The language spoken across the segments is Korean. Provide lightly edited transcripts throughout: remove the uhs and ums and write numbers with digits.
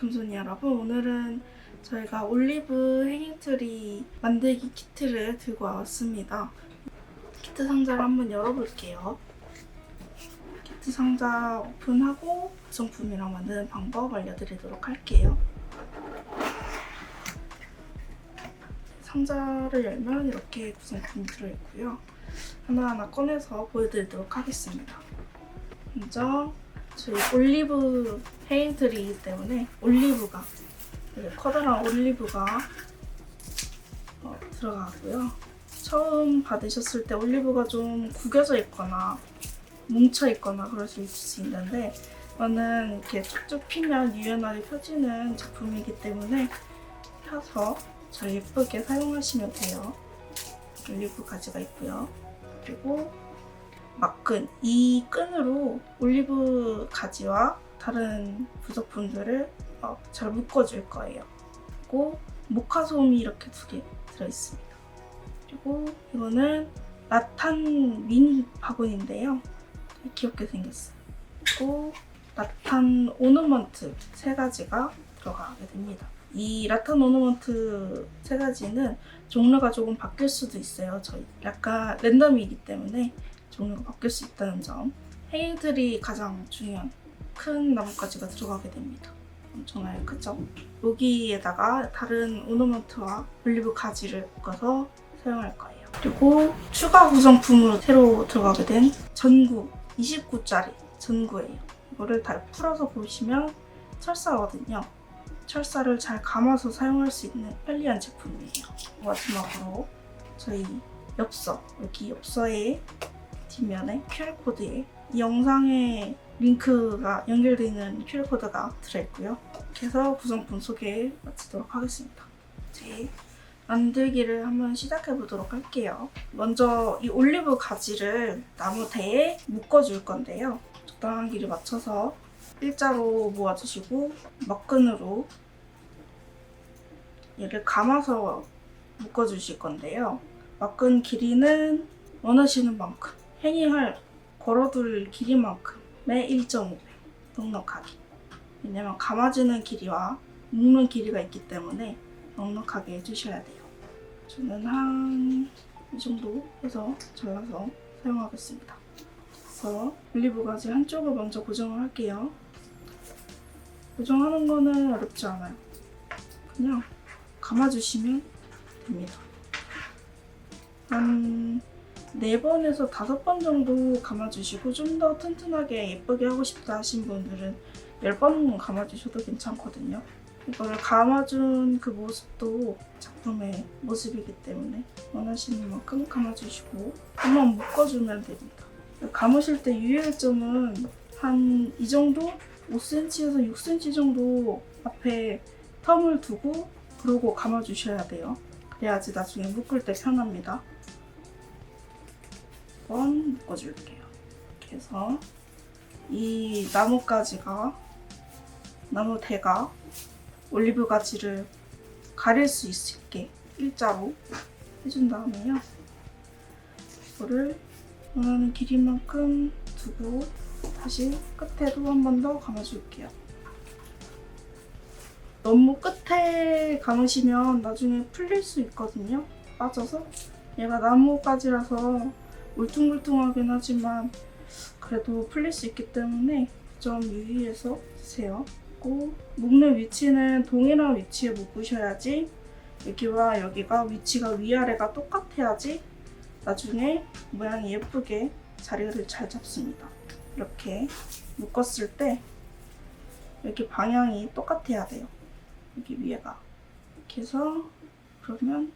금손이 여러분, 오늘은 저희가 올리브 행잉트리 만들기 키트를 들고 왔습니다. 키트 상자를 한번 열어볼게요. 키트 상자 오픈하고 구성품이랑 만드는 방법 알려드리도록 할게요. 상자를 열면 이렇게 구성품이 들어있고요. 하나하나 꺼내서 보여드리도록 하겠습니다. 먼저 저희 올리브 헤잉트리이기 때문에 올리브가, 커다란 올리브가 들어가고요. 처음 받으셨을 때 올리브가 좀 구겨져 있거나 뭉쳐 있거나 그러실 수 있는데, 이거는 이렇게 쭉쭉 피면 유연하게 펴지는 제품이기 때문에 펴서 잘 예쁘게 사용하시면 돼요. 올리브 가지가 있고요. 그리고 막끈, 이 끈으로 올리브 가지와 다른 부속품들을 잘 묶어줄 거예요. 그리고 모카솜이 이렇게 2개 들어있습니다. 그리고 이거는 라탄 미니 바구니인데요. 되게 귀엽게 생겼어요. 그리고 라탄 오너먼트 3가지가 들어가게 됩니다. 이 라탄 오너먼트 3가지는 종류가 조금 바뀔 수도 있어요. 저희 약간 랜덤이기 때문에 종류가 바뀔 수 있다는 점. 헤잉트리 가장 중요한 큰 나뭇가지가 들어가게 됩니다. 엄청나게 크죠? 여기에다가 다른 오너먼트와 올리브 가지를 묶어서 사용할 거예요. 그리고 추가 구성품으로 새로 들어가게 된 전구, 29짜리 전구예요. 이거를 다 풀어서 보시면 철사거든요. 철사를 잘 감아서 사용할 수 있는 편리한 제품이에요. 마지막으로 저희 엽서, 여기 엽서에 뒷면에 QR코드에 이 영상에 링크가 연결되어 있는 QR코드가 들어있고요. 이렇게 해서 구성품 소개 마치도록 하겠습니다. 이제 만들기를 한번 시작해 보도록 할게요. 먼저 이 올리브 가지를 나무대에 묶어줄 건데요. 적당한 길이 맞춰서 일자로 모아주시고 막끈으로 얘를 감아서 묶어주실 건데요. 막끈 길이는 원하시는 만큼, 행잉할 걸어둘 길이만큼의 1.5배 넉넉하게. 왜냐면 감아주는 길이와 묶는 길이가 있기 때문에 넉넉하게 해주셔야 돼요. 저는 한 이 정도 해서 잘라서 사용하겠습니다. 그래서 올리브 가지 한쪽을 먼저 고정을 할게요. 고정하는 거는 어렵지 않아요. 그냥 감아주시면 됩니다. 한 4번에서 5번 정도 감아주시고, 좀 더 튼튼하게 예쁘게 하고 싶다 하신 분들은 10번 감아주셔도 괜찮거든요. 이거를 감아준 그 모습도 작품의 모습이기 때문에 원하시는 만큼 감아주시고 한번 묶어주면 됩니다. 감으실 때 유의할 점은 한 이 정도? 5cm에서 6cm 정도 앞에 텀을 두고 그러고 감아주셔야 돼요. 그래야지 나중에 묶을 때 편합니다. 한번 묶어줄게요. 이렇게 해서 이 나무대가 올리브 가지를 가릴 수 있게 일자로 해준 다음에요. 이거를 원하는 길이만큼 두고 다시 끝에도 한 번 더 감아줄게요. 너무 끝에 감으시면 나중에 풀릴 수 있거든요. 빠져서. 얘가 나무가지라서 울퉁불퉁하긴 하지만 그래도 풀릴 수 있기 때문에 좀 유의해서 쓰세요. 묶는 위치는 동일한 위치에 묶으셔야지, 여기와 여기가 위치가 위아래가 똑같아야지 나중에 모양이 예쁘게 자리를 잘 잡습니다. 이렇게 묶었을 때 여기 방향이 똑같아야 돼요. 여기 위에가. 이렇게 해서 그러면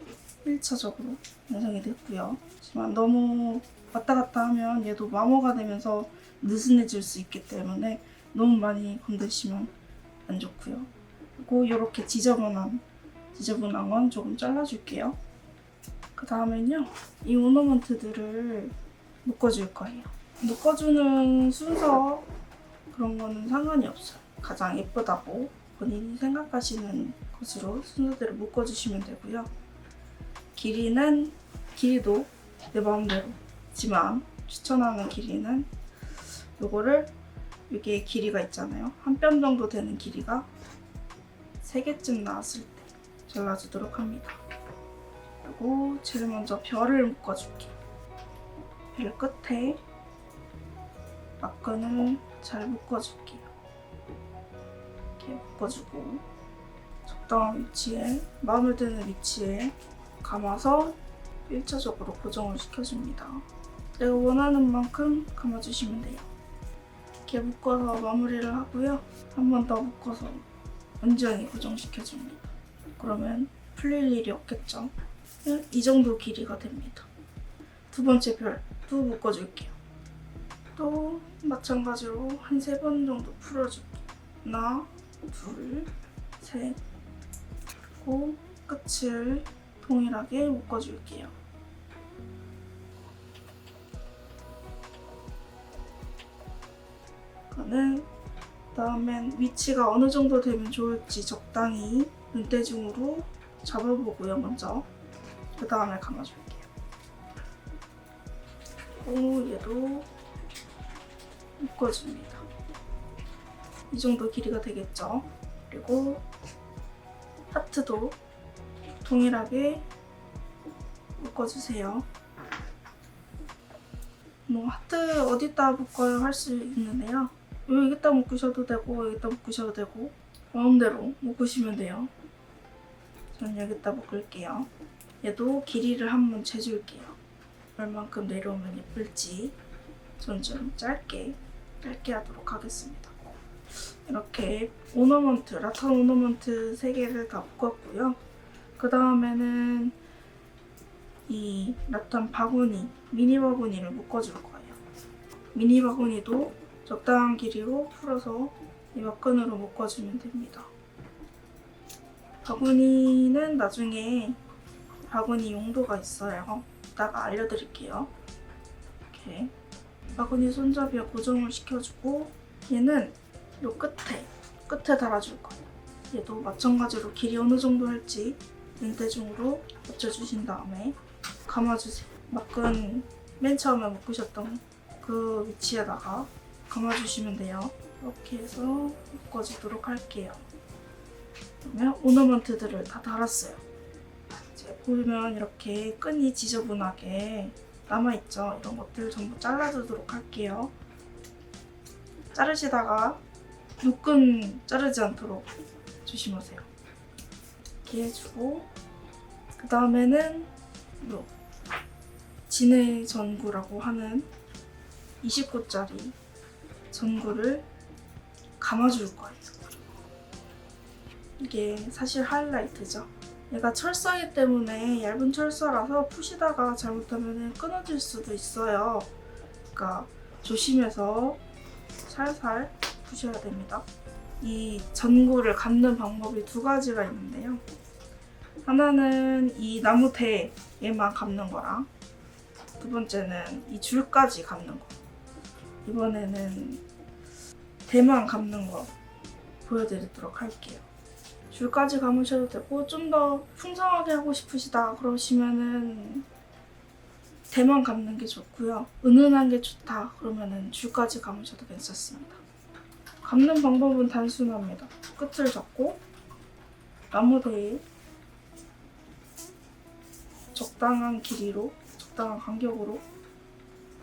1차적으로 완성이 됐고요. 하지만 너무 왔다 갔다 하면 얘도 마모가 되면서 느슨해질 수 있기 때문에 너무 많이 건드시면 안 좋고요. 그리고 이렇게 지저분한 건 조금 잘라줄게요. 그 다음엔요, 이 오너먼트들을 묶어줄 거예요. 묶어주는 순서 그런 거는 상관이 없어요. 가장 예쁘다고 본인이 생각하시는 것으로 순서대로 묶어주시면 되고요. 길이도 내 마음대로지만 추천하는 길이는 요거를, 이게 길이가 있잖아요. 한 뼘 정도 되는 길이가 3개쯤 나왔을 때 잘라주도록 합니다. 그리고 제일 먼저 별을 묶어줄게요. 별 끝에 막근을 잘 묶어줄게요. 이렇게 묶어주고 적당한 위치에, 마음에 드는 위치에 감아서 1차적으로 고정을 시켜줍니다. 내가 원하는 만큼 감아주시면 돼요. 이렇게 묶어서 마무리를 하고요. 한 번 더 묶어서 완전히 고정시켜줍니다. 그러면 풀릴 일이 없겠죠. 이 정도 길이가 됩니다. 두 번째 별도 묶어줄게요. 또 마찬가지로 한 3번 정도 풀어줄게요. 하나, 둘, 셋. 그리고 끝을 동일하게 묶어줄게요. 그다음엔 위치가 어느 정도 되면 좋을지 적당히 눈대중으로 잡아보고요. 먼저 그 다음에 감아줄게요. 그리고 얘도 묶어줍니다. 이 정도 길이가 되겠죠. 그리고 하트도 동일하게 묶어주세요. 뭐 하트 어디다 묶어요 할 수 있는데요. 여기다 묶으셔도 되고 여기다 묶으셔도 되고 마음대로 묶으시면 돼요. 저는 여기다 묶을게요. 얘도 길이를 한번 재줄게요. 얼만큼 내려오면 예쁠지. 전 좀 짧게 하도록 하겠습니다. 이렇게 오너먼트, 라탄 오너먼트 3개를 다 묶었고요. 그 다음에는 이 라탄 바구니, 미니 바구니를 묶어줄 거예요. 미니 바구니도 적당한 길이로 풀어서 이 막근으로 묶어주면 됩니다. 바구니는 나중에 바구니 용도가 있어요. 이따가 알려드릴게요. 이렇게 바구니 손잡이에 고정을 시켜주고 얘는 요 끝에 달아줄 거예요. 얘도 마찬가지로 길이 어느 정도 할지 눈대중으로 맞춰주신 다음에 감아주세요. 막근 맨 처음에 묶으셨던 그 위치에다가 감아주시면 돼요. 이렇게 해서 묶어주도록 할게요. 그러면 오너먼트들을 다 달았어요. 이제 보면 이렇게 끈이 지저분하게 남아있죠. 이런 것들 전부 잘라주도록 할게요. 자르시다가 묶은 자르지 않도록 조심하세요. 이렇게 해주고 그 다음에는 요 진해 전구라고 하는 20구짜리 전구를 감아줄 거예요. 이게 사실 하이라이트죠. 얘가 철사이기 때문에 얇은 철사라서 푸시다가 잘못하면 끊어질 수도 있어요. 그러니까 조심해서 살살 푸셔야 됩니다. 이 전구를 감는 방법이 2가지가 있는데요. 하나는 이 나무 대에만 감는 거랑 두 번째는 이 줄까지 감는 거. 이번에는 대만 감는 거 보여드리도록 할게요. 줄까지 감으셔도 되고 좀 더 풍성하게 하고 싶으시다 그러시면은 대만 감는 게 좋고요. 은은한 게 좋다 그러면은 줄까지 감으셔도 괜찮습니다. 감는 방법은 단순합니다. 끝을 잡고 나무대에 적당한 길이로, 적당한 간격으로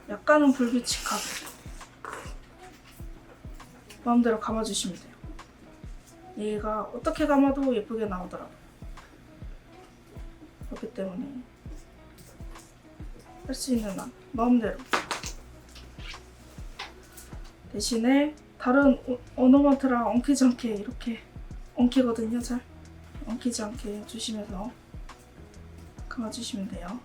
약간은 불규칙하게 마음대로 감아주시면 돼요. 얘가 어떻게 감아도 예쁘게 나오더라고요. 그렇기 때문에 할 수 있는 한 마음대로. 대신에 다른 오너먼트랑 엉키지 않게 이렇게 엉키거든요. 잘 엉키지 않게 조심해서 감아주시면 돼요.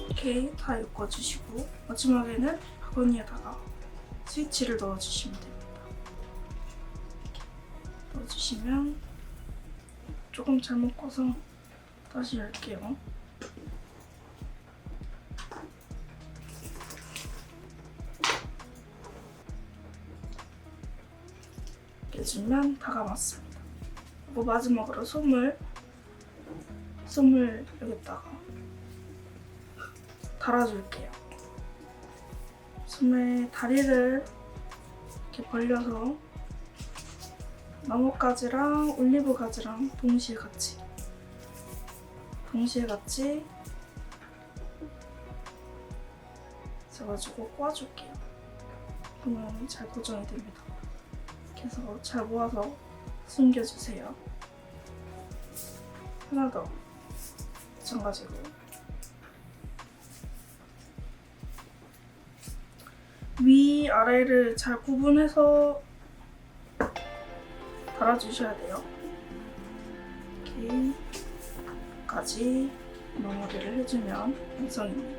이렇게 다 엮어주시고 마지막에는 바구니에다가 스위치를 넣어주시면 됩니다. 넣어주시면 조금 잘 묶어서 다시 열게요. 해주면 다 감았습니다. 그리고 마지막으로 솜을 여기다가 달아줄게요. 솜의 다리를 이렇게 벌려서 나뭇가지랑 올리브 가지랑 동시에 같이 잡아주고 꼬아줄게요. 그러면 잘 고정이 됩니다. 이렇게 해서 잘 모아서 숨겨주세요. 하나 더 마찬가지로 위아래를 잘 구분해서 달아주셔야 돼요. 이렇게 까지 마무리를 해주면 완성입니다.